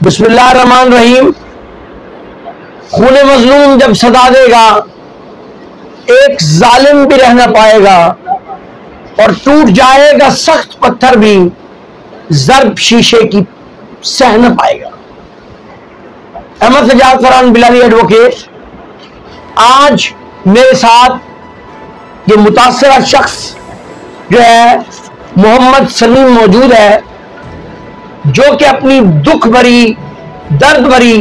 बिस्मिल्लाहिर्रहमानिर्रहीम। खून मजलूम जब सदा देगा, एक जालिम भी रह ना पाएगा और टूट जाएगा सख्त पत्थर भी, जर्ब शीशे की सह न पाएगा। Ahmad Sajjad Farhan Bilali advocate. आज मेरे साथ ये मुतासरा शख्स जो है मोहम्मद सलीम मौजूद है, जो कि अपनी दुख भरी दर्द भरी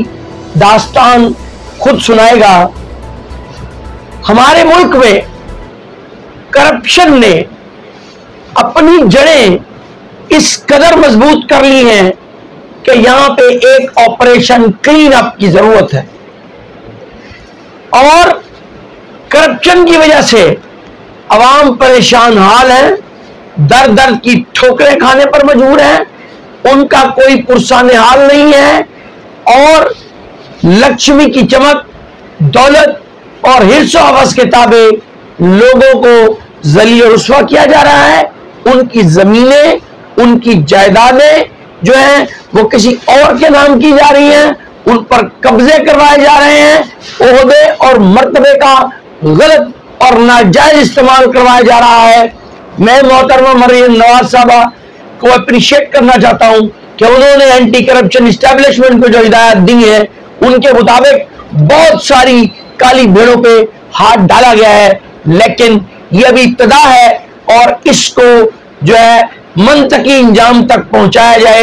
दास्तान खुद सुनाएगा। हमारे मुल्क में करप्शन ने अपनी जड़ें इस कदर मजबूत कर ली हैं कि यहां पे एक ऑपरेशन क्लीन अप की जरूरत है और करप्शन की वजह से अवाम परेशान हाल है, दर दर की ठोकरें खाने पर मजबूर हैं, उनका कोई पुरसाने हाल नहीं है और लक्ष्मी की चमक, दौलत और हिर्सो हवस के ताबे लोगों को जलील रुस्वा किया जा रहा है। उनकी जमीनें, उनकी जायदादें जो हैं वो किसी और के नाम की जा रही हैं, उन पर कब्जे करवाए जा रहे हैं, ओहदे और मर्तबे का गलत और नाजायज इस्तेमाल करवाया जा रहा है। मैं मोहतरमा मरियम नवाज साहबा को अप्रिशिएट करना चाहता हूं कि उन्होंने एंटी करप्शन इस्टेब्लिशमेंट को जो हिदायत दी है, उनके मुताबिक बहुत सारी काली भेड़ों पे हाथ डाला गया है, लेकिन ये अभी इब्तिदा है और इसको जो है मंतकी इंजाम तक पहुंचाया जाए।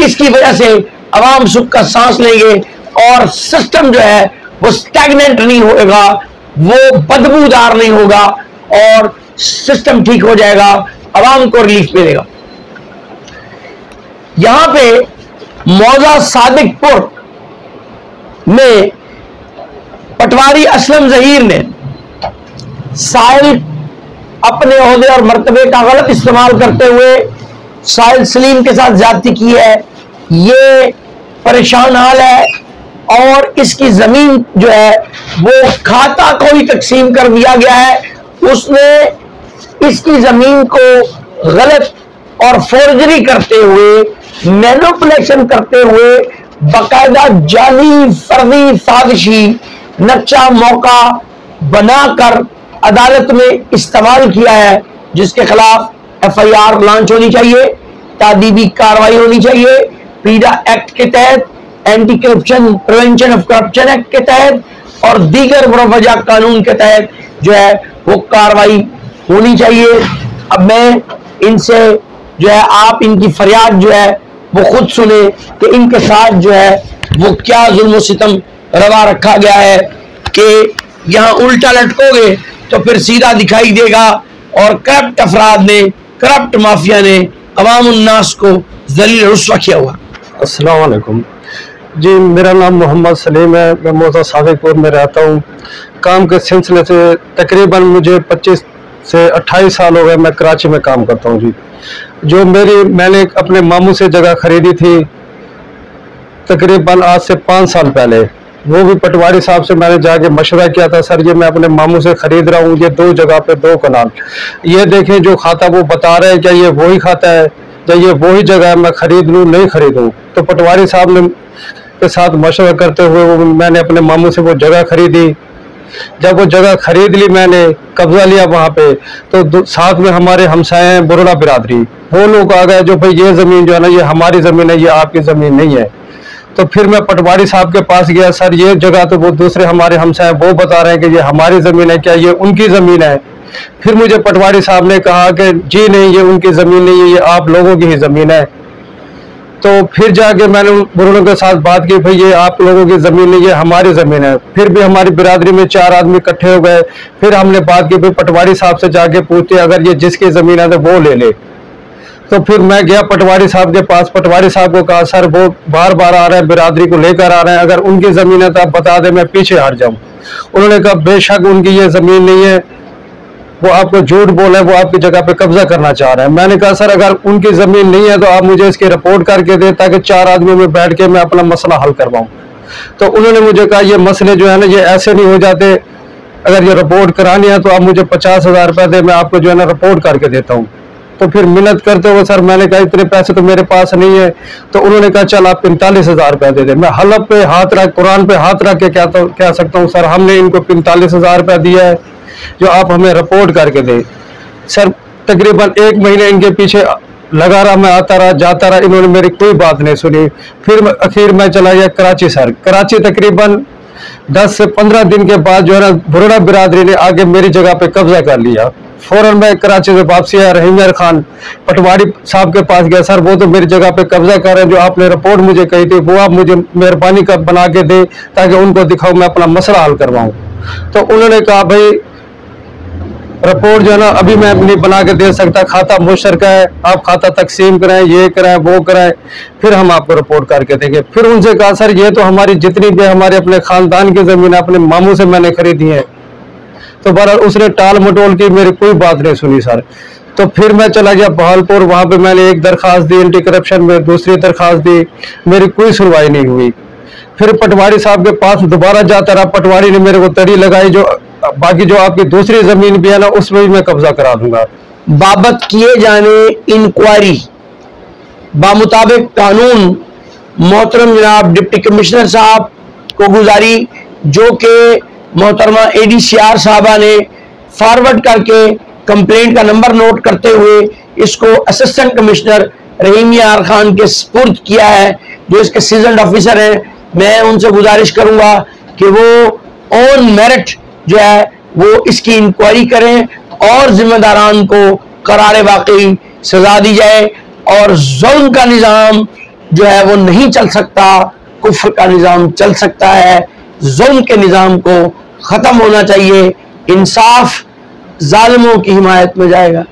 इसकी वजह से अवाम सुख का सांस लेंगे और सिस्टम जो है वो स्टैग्नेंट नहीं होगा, वो बदबूदार नहीं होगा और सिस्टम ठीक हो जाएगा, अवाम को रिलीफ मिलेगा। यहां पे मौजा सादिकपुर में पटवारी असलम जहीर ने साहिल अपने ओहदे और मर्तबे का गलत इस्तेमाल करते हुए साहिल सलीम के साथ ज्यादती की है। ये परेशान हाल है और इसकी जमीन जो है वो खाता को ही तकसीम कर दिया गया है। उसने इसकी जमीन को गलत और फोर्जरी करते हुए, मैनिपुलेशन करते हुए, बाकायदा जाली फर्जी साजिशी नक्शा मौका बनाकर अदालत में इस्तेमाल किया है, जिसके खिलाफ FIR लॉन्च होनी चाहिए, तादीबी कार्रवाई होनी चाहिए, पीडा एक्ट के तहत, anti corruption prevention of corruption act के तहत और दीगर मुरवजा कानून के तहत जो है वो कार्रवाई होनी चाहिए। अब मैं इनसे जो है, आप इनकी फरियाद जो है वो खुद सुने कि इनके साथ जो है वो क्या जुल्म सितम रवा रखा गया है कि यहाँ उल्टा लटकोगे तो फिर सीधा दिखाई देगा और करप्ट अफराद ने, करप्ट माफिया ने अवाम उन्नास को जलील रुस्वा किया हुआ। अस्सलाम वालेकुम जी, मेरा नाम मोहम्मद सलीम है, मैं मौजा सादिकपुर में रहता हूँ। काम के सिलसिले से तकरीबन मुझे 25 से 28 साल हो गए, मैं कराची में काम करता हूँ जी। जो मैंने अपने मामू से जगह खरीदी थी तकरीबन आज से 5 साल पहले, वो भी पटवारी साहब से मैंने जाके मशवरा किया था, सर ये मैं अपने मामू से खरीद रहा हूँ, ये 2 जगह पे 2 कनाल, ये देखें जो खाता वो बता रहे हैं, क्या ये वही खाता है या ये वही जगह है, मैं खरीद लूँ नहीं खरीदूँ। तो पटवारी साहब ने के साथ मशवरा करते हुए मैंने अपने मामू से वो जगह खरीदी। जब वो जगह खरीद ली, मैंने कब्जा लिया वहाँ पे, तो साथ में हमारे हमसाए हैं बुरड़ा बिरादरी, वो लोग आ गए जो भाई ये ज़मीन जो है ना ये हमारी ज़मीन है, ये आपकी ज़मीन नहीं है। तो फिर मैं पटवारी साहब के पास गया, सर ये जगह तो वो दूसरे हमारे हमसाए वो बता रहे हैं कि ये हमारी ज़मीन है, क्या ये उनकी ज़मीन है? फिर मुझे पटवारी साहब ने कहा कि जी नहीं, ये उनकी ज़मीन नहीं है, ये आप लोगों की ही ज़मीन है। तो फिर जाके मैंने बुजुर्गों के साथ बात की, भाई ये आप लोगों की ज़मीन नहीं, ये हमारी ज़मीन है। फिर भी हमारी बिरादरी में 4 आदमी इकट्ठे हो गए, फिर हमने बात की, भाई पटवारी साहब से जाके पूछते अगर ये जिसकी ज़मीन है तो वो ले ले। तो फिर मैं गया पटवारी साहब के पास, पटवारी साहब को कहा सर वो बार बार आ रहे हैं, बिरादरी को लेकर आ रहे हैं, अगर उनकी ज़मीन है तो आप बता दें, मैं पीछे हट जाऊँ। उन्होंने कहा बेशक उनकी ये ज़मीन नहीं है, वो आपको झूठ बोल है, वो आपकी जगह पे कब्जा करना चाह रहे हैं। मैंने कहा सर अगर उनकी ज़मीन नहीं है तो आप मुझे इसकी रिपोर्ट करके दें ताकि 4 आदमी में बैठ के मैं अपना मसला हल करवाऊँ। तो उन्होंने मुझे कहा ये मसले जो है ना ये ऐसे नहीं हो जाते, अगर ये रिपोर्ट करानी है तो आप मुझे 50,000 रुपये दे, मैं आपको जो है ना रिपोर्ट करके देता हूँ। तो फिर मिन्नत करते हुए सर मैंने कहा इतने पैसे तो मेरे पास नहीं है। तो उन्होंने कहा चल आप 45,000 रुपया दे दे। मैं हलफ पे हाथ रख, कुरान पे हाथ रख के क्या सकता हूँ सर, हमने इनको 45,000 रुपया दिया है जो आप हमें रिपोर्ट करके दे। सर तकरीबन 1 महीने इनके पीछे लगा रहा, मैं आता रहा जाता रहा, इन्होंने मेरी कोई बात नहीं सुनी। फिर आखिर मैं चला गया कराची। सर कराची तकरीबन 10 से 15 दिन के बाद जो है ना बुरड़ा बिरादरी ने आगे मेरी जगह पे कब्जा कर लिया। फौरन मैं कराची से वापसी आया, रहीम यार खान पटवारी साहब के पास गया। सर वो तो मेरी जगह पे कब्जा कर रहे हैं, जो आपने रिपोर्ट मुझे कही थी वो आप मुझे मेहरबानी कर बना के दे ताकि उनको दिखाओ, मैं अपना मसला हल करवाऊं। तो उन्होंने कहा भाई रिपोर्ट जो है ना अभी मैं नहीं बना के दे सकता, खाता मुश्तरका है, आप खाता तकसीम कराएं, ये कराएं वो कराएं, फिर हम आपको रिपोर्ट करके देंगे। फिर उनसे कहा सर ये तो हमारी जितनी भी हमारे अपने खानदान की जमीन अपने मामू से मैंने खरीदी है। तो बहरहाल उसने टाल मटोल की, मेरी कोई बात नहीं सुनी सर। तो फिर मैं चला गया बहालपुर, वहां पे मैंने एक दरखास्त दी एंटी करप्शन में, दूसरी दरखास्त दी, मेरी कोई सुनवाई नहीं हुई। फिर पटवारी साहब के पास दोबारा जाता रहा, पटवारी ने मेरे को तड़ी लगाई जो बाकी जो आपकी दूसरी जमीन भी है ना उसमें भी मैं कब्जा करा दूंगा। बाबत किए जाने इंक्वायरी बामुताबिक कानून मोहतरम जनाब डिप्टी कमिश्नर साहब को गुजारी, जो कि मोहतरमा ADCR साहबा ने फॉरवर्ड करके कंप्लेंट का नंबर नोट करते हुए इसको असिस्टेंट कमिश्नर रहीम यार खान के स्पुर्द किया है, जो इसके सीजन्ड ऑफिसर हैं। मैं उनसे गुजारिश करूंगा कि वो ऑन मेरिट जो है वो इसकी इंक्वायरी करें और जिम्मेदारान को करारे वाकई सजा दी जाए। और जुल्म का निज़ाम जो है वो नहीं चल सकता, कुफ्र का निज़ाम चल सकता है। जुल्म के निज़ाम को ख़त्म होना चाहिए, इंसाफ जालिमों की हिमायत में जाएगा।